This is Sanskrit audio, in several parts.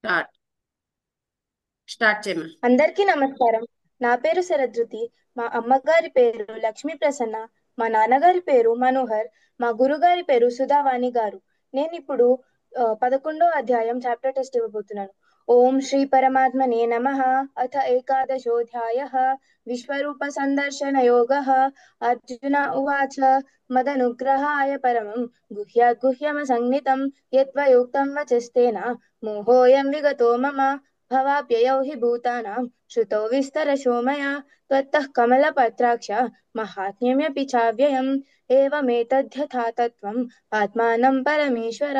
Start start చేయమా. అందరికీ నమస్కారం. నా పేరు శరధృతి. మా అమ్మగారి పేరు లక్ష్మీ ప్రసన్న. మా నాన్నగారి పేరు మనోహర్. మా గురుగారి పేరు సుధావాణి గారు. నేను ఇప్పుడు 11వ అధ్యాయం చాప్టర్ టెస్ట్ ఇవ్వబోతున్నాను. ఓం శ్రీ పరమాత్మనే నమః. అథ ఏకాదశోऽధ్యాయः. విశ్వరూప సందర్శన యోగः. అర్జున ఉవాచ మదనుగ్రహాయ పరమం గుహ్యాత్ గుహ్యమసంజ్ఞితం యత్వయోక్తం వచస్తేన మోహోऽयं విగతో మమ भवाप्ययौ हि भूतानां श्रुतौ विस्तरशो मया त्वत्तः कमलपत्राक्ष माहात्म्यमपि चाव्ययम् एवमेतद्यथा तत्त्वम् आत्मानं परमेश्वर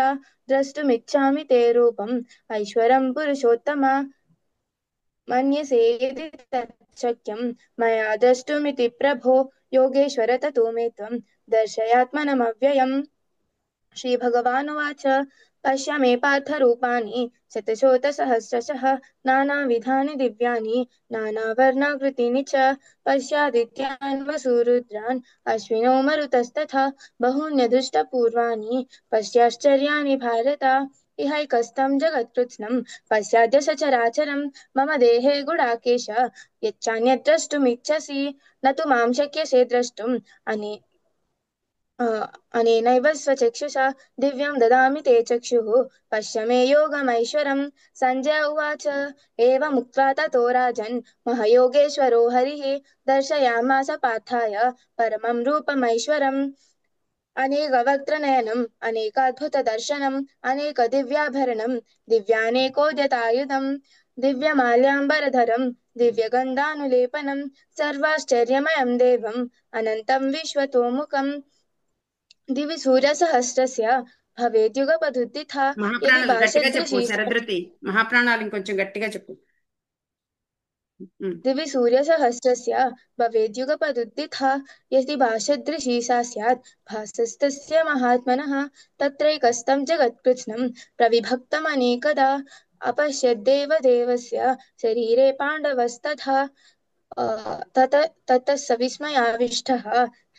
द्रष्टुमिच्छामि ते रूपम् ऐश्वरं पुरुषोत्तम मन्यसे यदि तच्छक्यं मया द्रष्टुमिति प्रभो योगेश्वर ततो मे त्वं दर्शयात्मनमव्ययम् श्रीभगवानुवाच पश्य मे पार्थरूपाणि शतशोथसहस्रशः नानाविधानि दिव्यानि नानावर्णाकृतीनि च पश्यादित्यान् वसुरुद्रान् अश्विनो मरुतस्तथा बहून्यदृष्टपूर्वाणि पश्याश्चर्याणि भारत इहैकस्थं जगत्कृत्स्नं पश्याद्य सचराचरं मम देहे गुडाकेश यच्चान्यद्द्रष्टुमिच्छसि न तु मां शक्यसे द्रष्टुम् अनेनैव स्वचक्षुषा दिव्यं ददामि ते चक्षुः पश्य मे योगमैश्वरम् सञ्जय उवाच एवमुक्त्वा ततो राजन् महयोगेश्वरो हरिः दर्शयामास पार्थाय परमं रूपमैश्वरम् अनेकवक्त्रनयनम् अनेकाद्भुतदर्शनम् अनेकदिव्याभरणम् दिव्यानेकोद्यतायुधम् दिव्यमाल्याम्बरधरम् दिव्यगन्धानुलेपनम् सर्वाश्चर्यमयम् देवम् अनन्तम् विश्वतोमुखम् दिवि सूर्यसहस्रस्य भवेद्युगपदुत्थिता यदि మహాప్రాణాలు గట్టిగా చెప్పు भाषदृशी శరధృతి. మహాప్రాణాలు ఇంకొంచెం గట్టిగా చెప్పు. ఉమ్. दिवि सूर्यसहस्रस्य भवेद्युगपदुत्थिता यदि भाषदृशी सा स्यात् भासस्तस्य महात्मनः तत्रैकस्तं जगत्कृत्स्नं प्रविभक्तमनेकदा अपश्यद्देवदेवस्य शरीरे पाण्डवस्तथा ततः स विस्मयाविष्टः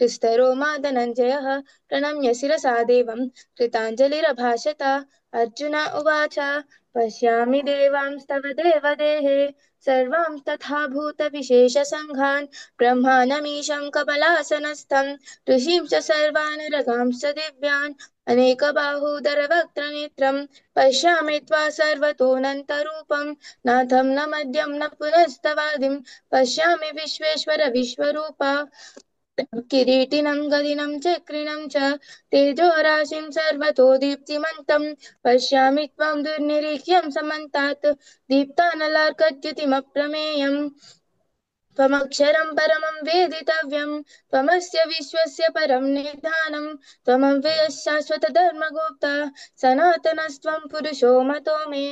हृष्टरो मा धनञ्जयः प्रणम्य शिरसा देवं कृताञ्जलिरभाषत अर्जुन उवाच पश्यामि देवांस्तव देवदेहे सर्वांस्तथा भूतविशेषसङ्घान् ब्रह्माणमीशं कमलासनस्थं ऋषींश्च सर्वान् रगांश्च दिव्यान् अनेकबाहूदरवक्त्रनेत्रं पश्यामि त्वा सर्वतोऽनन्तरूपं नाथं न मध्यं न पुनस्तवादिं पश्यामि विश्वेश्वर विश्वरूप किरीटिनं गदिनं चक्रिणं च तेजोराशिं सर्वतो दीप्तिमन्तं पश्यामि त्वां दुर्निरीक्ष्यं समन्तात् दीप्तानलार्कद्युतिमप्रमेयम् त्वमक्षरं परमं वेदितव्यं त्वमस्य विश्वस्य परं निधानं त्वमव्ययः शाश्वतधर्मगुप्ता सनातनस्त्वं पुरुषो मतो मे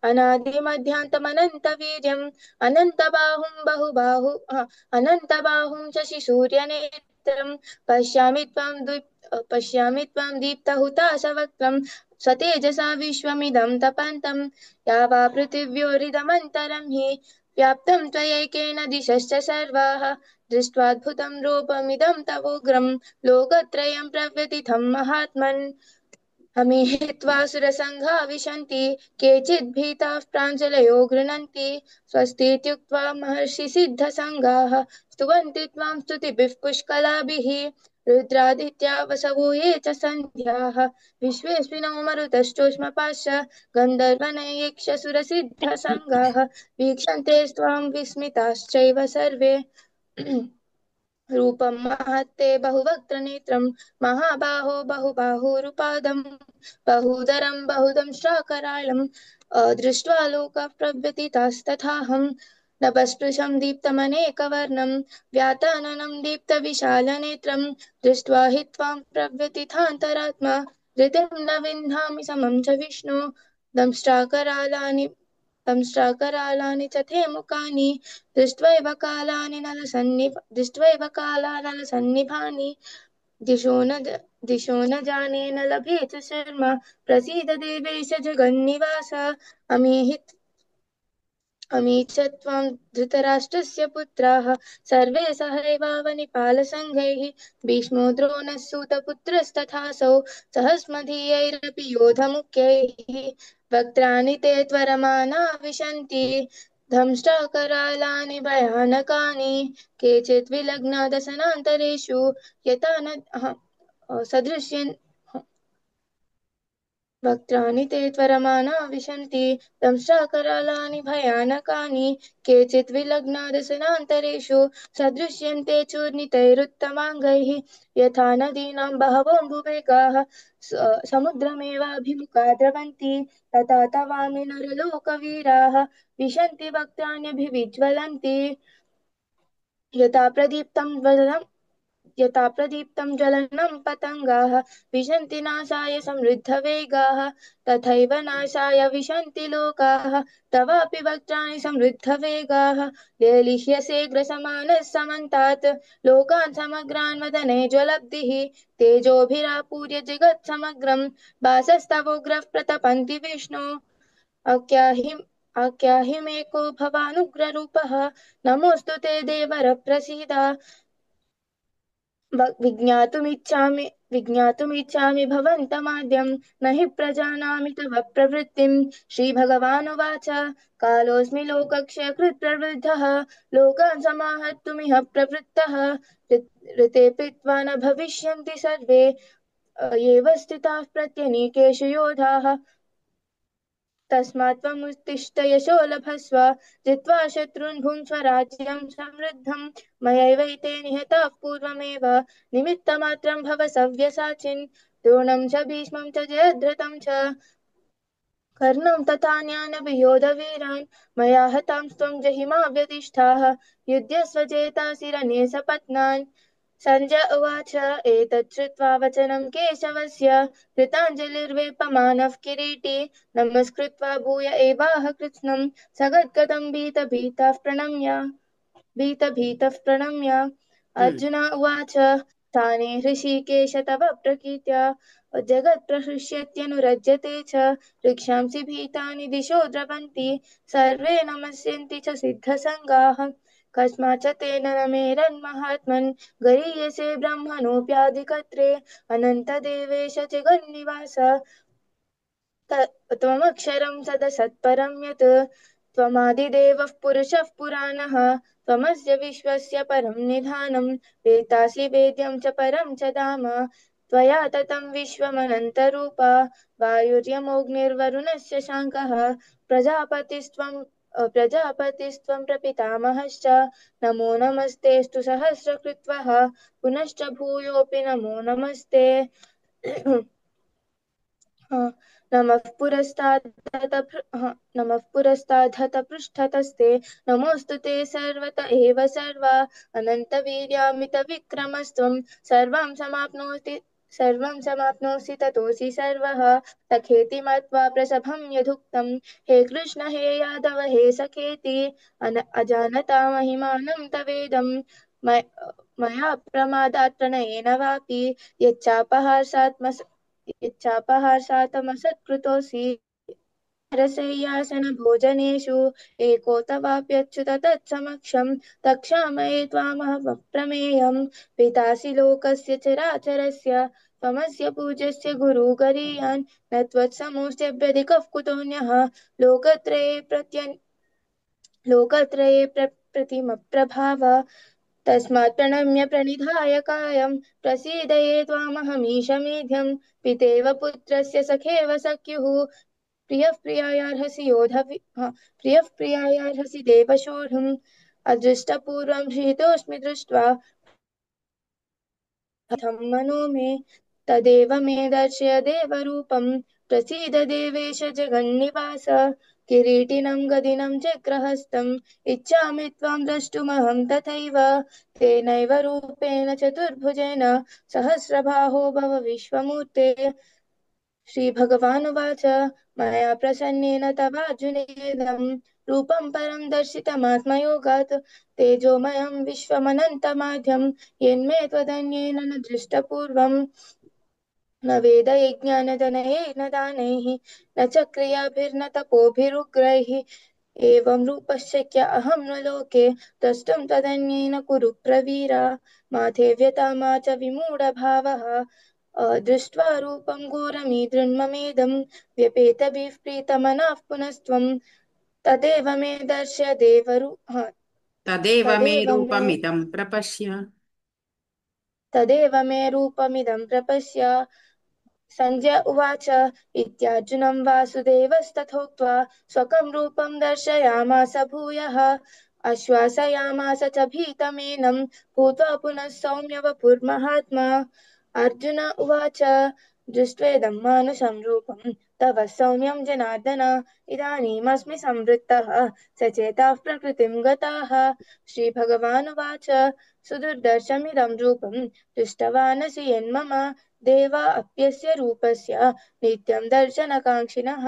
अनादिमध्यान्तमनन्तवीर्यम् अनन्तबाहुं शशिसूर्यनेत्रं पश्यामि त्वां दीप्तहुताशवक्त्रं स्वतेजसा विश्वमिदं तपन्तं या वा पृथिव्योरिदमन्तरं हि व्याप्तं त्वयैकेन दिशश्च सर्वाः दृष्ट्वाद्भुतं रूपमिदं तवोग्रं लोकत्रयं प्रव्यथितं महात्मन् अमीहित्वा सुरसङ्घा विशन्ति केचिद् भीताः प्राञ्जलयो गृह्णन्ति स्वस्तीत्युक्त्वा महर्षिसिद्धसङ्घाः स्तुवन्ति त्वां स्तुतिभिः पुष्कलाभिः रुद्रादित्या वसवो ये च सन्ध्याः विश्वेश्विनो मरुतश्चोष्मपाश्च गन्धर्वनयक्षसुरसिद्धसङ्घाः वीक्षन्ते त्वां विस्मिताश्चैव सर्वे रूपं महत्ते बहुवक्त्रनेत्रं महाबाहो बहुबाहुरुपादं बहूदरं बहुदंष्ट्राकराळं दृष्ट्वा लोकाः प्रव्यथितास्तथाहं नभस्पृशं दीप्तमनेकवर्णं व्याताननं दीप्तविशालनेत्रं दृष्ट्वा हि त्वां प्रव्यथितान्तरात्मा धृतिं न विन्धामि समं च विष्णो दंष्ट्राकरालानि दंष्ट्राकरालानि च ते मुखानि दृष्ट्वैव कालानलसन्निभानि दिशो न जाने न लभे च शर्मा प्रसीद देवेश जगन्निवास अमीहि अमी च त्वां धृतराष्ट्रस्य पुत्राः सर्वे सहैवावनिपालसङ्घैः भीष्मो द्रोणः सूतपुत्रस्तथासौ सहस्मदीयैरपि योधमुख्यैः वक्त्राणि ते त्वरमाना विशन्ति दंष्ट्राकरालानि भयानकानि केचित् विलग्ना दशनान्तरेषु यथा न सदृश्यन् वक्त्राणि ते त्वरमाना विशन्ति दंष्ट्राकरालानि भयानकानि केचित् विलग्ना दशनान्तरेषु सदृश्यन्ते चूर्णितैरुत्तमाङ्गैः यथा नदीनां बहवोऽम्बुवेगाः समुद्रमेवाभिमुखा द्रवन्ति तथा तवामि नरलोकवीराः विशन्ति वक्त्राण्यभिविज्वलन्ति यथा प्रदीप्तं ज्वलनं पतङ्गाः विशन्ति नाशाय समृद्धवेगाः तथैव नाशाय विशन्ति लोकाः तवापि वक्त्राणि समृद्धवेगाः लेलिह्यसेऽग्रसमानः समन्तात् लोकान् समग्रान् वदने ज्वलब्धिः तेजोभिरापूर्य जगत्समग्रं वासस्तवोग्रः प्रतपन्ति विष्णो आख्याहिमेको भवानुग्ररूपः नमोऽस्तु ते देवर प्रसीद विज्ञातुमिच्छामि भवन्तमाद्यं न हि प्रजानामि तव प्रवृत्तिं श्रीभगवानुवाच कालोऽस्मि लोकक्षयकृत् प्रवृद्धः लोकान् समाहर्तुमिह प्रवृत्तः ऋते पीत्वा न भविष्यन्ति सर्वे एव स्थिताः प्रत्यनीकेषु योधाः तस्मात् त्वमुत्तिष्ठ यशो लभस्व जित्वा शत्रून् भुङ्क्ष्व राज्यं समृद्धं मयैवैते निहताः पूर्वमेव निमित्तमात्रं भव सव्यसाचिन् द्रोणं च भीष्मं च जयद्रथं च कर्णं तथा ज्ञानवियोधवीरान् मया हतांस्त्वं जहिमा व्यतिष्ठाः युध्यस्व जेतासि रणे सपत्नान् सञ्जय उवाच एतत् श्रुत्वा वचनं केशवस्य कृताञ्जलिर्वेपमानः किरीटी नमस्कृत्वा भूय एवाह कृत्स्नं सगद्गदं भीतभीतः प्रणम्य अर्जुन उवाच स्थाने हृषीकेश तव प्रकीर्त्या जगत्प्रहृष्यत्यनुरज्यते च रक्षांसि भीतानि दिशो द्रवन्ति सर्वे नमस्यन्ति च सिद्धसङ्गाः कस्माच्च तेन न मेरन्महात्मन् गरीयसे ब्रह्मणोऽप्याधिकर्त्रे अनन्तदेवेश जगन्निवास त्वमक्षरं सदसत्परं यत् त्वमादिदेवः पुरुषः पुराणः त्वमस्य विश्वस्य परं निधानं वेत्तासि वेद्यं च परं च धाम त्वया ततं विश्वमनन्तरूप वायुर्यमोऽग्निर्वरुणस्य शाङ्कः प्रजापतिस्त्वं प्रपितामहश्च नमो नमस्तेऽस्तु सहस्रकृत्वः पुनश्च भूयोऽपि नमो नमस्ते नमः पुरस्ताद्धत पृष्ठतस्ते नमोऽस्तु ते सर्वत एव सर्वा अनन्तवीर्यामितविक्रमस्त्वं सर्वं समाप्नोषि ततोऽसि सर्वः सखेति मत्वा प्रसभं यदुक्तं हे कृष्ण हे यादव हे सखेति अजानता महिमानं तवेदं मया प्रमादात् प्रणयेन वापि यच्चापहासात्मसत्कृतोऽसि रसैयासन भोजनेषु एको तवाप्यच्युत तत्समक्षं तक्षामये त्वामहमप्रमेयं पितासि लोकस्य चराचरस्य त्वमस्य पूज्यस्य गुरुगरीयान् न त्वत्समोऽस्त्यभ्यधिकः कुतोऽन्यः लोकत्रये प्रतिमप्रभाव तस्मात् प्रणम्य प्रणिधाय कायं प्रसीदये त्वामहमीश मेध्यं पितेव पुत्रस्य सखेव सख्युः प्रियः प्रियायार्हसि देव सोढुम् अदृष्टपूर्वं हृतोऽस्मि दृष्ट्वा कथं मनो मे तदेव मे दर्शय देवरूपं प्रसीद देवेश जगन्निवास किरीटिनं गदिनं चक्रहस्तम् इच्छामि त्वां द्रष्टुमहं तथैव तेनैव रूपेण चतुर्भुजेन सहस्रबाहो भव विश्वमूर्ते श्रीभगवानुवाच मया प्रसन्नेन तवार्जुनेदं रूपं परं दर्शितमात्मयोगात् तेजोमयं विश्वमनन्तमाद्यं यन्मे त्वदन्येन न दृष्टपूर्वम् न वेदयज्ञानदनयेन दानैः न च क्रियाभिर्न तपोभिरुग्रैः एवं रूपश्शक्य अहं न लोके द्रष्टुं तदन्येन कुरु प्रवीरा मा ते व्यथा मा च विमूढभावः दृष्ट्वा रूपं घोरमीदृन्ममेदं व्यपेतभिः प्रीतमनः पुनस्त्वं तदेव मे दर्शय तदेव मे तदेव मे रूपमिदं प्रपश्य। तदेव मे रूपमिदं प्रपश्य। सञ्जय उवाच इत्यार्जुनं वासुदेवस्तथोक्त्वा स्वकं रूपं दर्शयामास भूयः आश्वासयामास च भीतमेनं भूत्वा पुनः सौम्य वपुर्महात्मा। अर्जुन उवाच दृष्ट्वेदं मानुषं रूपं तव सौम्यं जनार्दन इदानीमस्मि संवृत्तः सचेताः प्रकृतिं गताः। श्रीभगवानुवाच सुदुर्दर्शमिदं रूपं दृष्टवानसि यन्मम देवा अप्यस्य रूपस्य नित्यं दर्शनकाङ्क्षिणः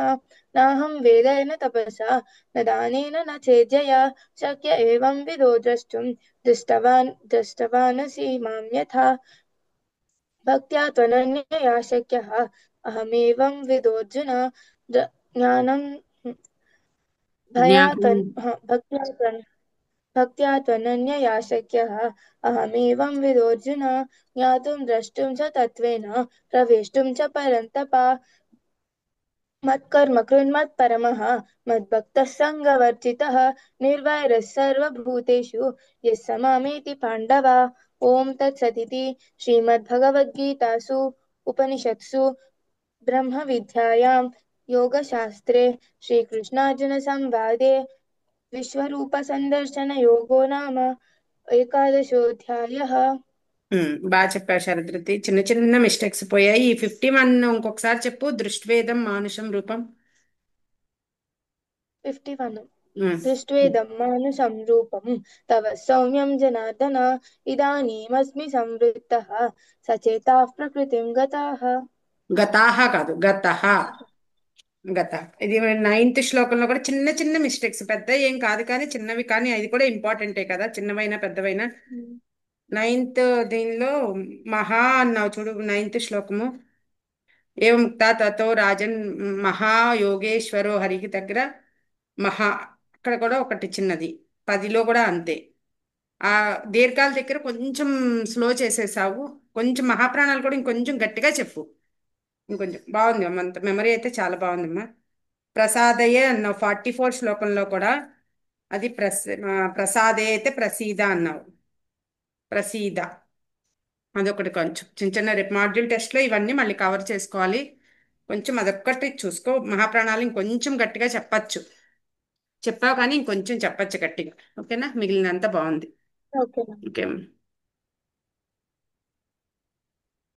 नाहं वेदेन तपसा न दानेन न चेज्जया शक्य एवं विदो द्रष्टुं दृष्टवानसि मां यथा भक्त्या त्वनन्यया शक्यः अहमेवं विदोऽर्जुन ज्ञानं ज्ञातुं भक्त्या त्वनन्यया शक्यः अहमेवं विदोऽर्जुन ज्ञातुं द्रष्टुं च तत्त्वेन प्रवेष्टुं च परन्तप मत्कर्म कृन्मत्परमः मद्भक्तः सङ्गवर्जितः निर्वैरः सर्वभूतेषु यः स मामेति पाण्डव। ॐ तत्सदिति श्रीमद्भगवद्गीतासु उपनिषत्सु ब्रह्मविद्यायां योगशास्त्रे श्रीकृष्णार्जुनसंवादे विश्वरूपसन्दर्शनयोगो नाम एकादशोऽध्यायः। బాగా చెప్పావు శరదృతి. చిన్న చిన్న మిస్టేక్స్ పోయాయి. ఈ 51 ఇంకొకసారి చెప్పు. దృష్ట్వేదం మానుషం రూపం. 51 ఉమ్, दृष्ट्वेदं मानुषं रूपं तव सौम्यं जनार्दन इदानीमस्मि संवृत्तः सचेताः प्रकृतिं गताः। గతాహ కాదు గతహ. గత ఇది నైన్త్ శ్లోకంలో కూడా చిన్న చిన్న మిస్టేక్స్, పెద్ద ఏం కాదు కానీ చిన్నవి, కానీ అది కూడా ఇంపార్టెంటే కదా, చిన్నవైనా పెద్దవైనా. నైన్త్ దీనిలో మహా అన్నావు చూడు, నైన్త్ శ్లోకము. ఏం ముక్త తతో రాజన్ మహాయోగేశ్వరో హరికి దగ్గర మహా, అక్కడ కూడా ఒకటి చిన్నది. 10లో కూడా అంతే. ఆ దీర్ఘాల దగ్గర కొంచెం స్లో చేసేసావు. కొంచెం మహాప్రాణాలు కూడా ఇంకొంచెం గట్టిగా చెప్పు. ఇంకొంచెం బాగుంది అమ్మ, అంత మెమరీ అయితే చాలా బాగుందమ్మా. ప్రసాదయ్య అన్నావు 44 శ్లోకంలో కూడా. అది ప్రసాదే అయితే ప్రసీద అన్నావు. ప్రసీద అదొకటి. కొంచెం చిన్న చిన్న రేపు మాడ్యూల్ టెస్ట్లో ఇవన్నీ మళ్ళీ కవర్ చేసుకోవాలి. కొంచెం అదొక్కటి చూసుకో. మహాప్రాణాలు ఇంకొంచెం గట్టిగా చెప్పచ్చు. చెప్పావు కానీ ఇంకొంచెం చెప్పచ్చు గట్టిగా. ఓకేనా? మిగిలినంతా బాగుంది. Okay okay.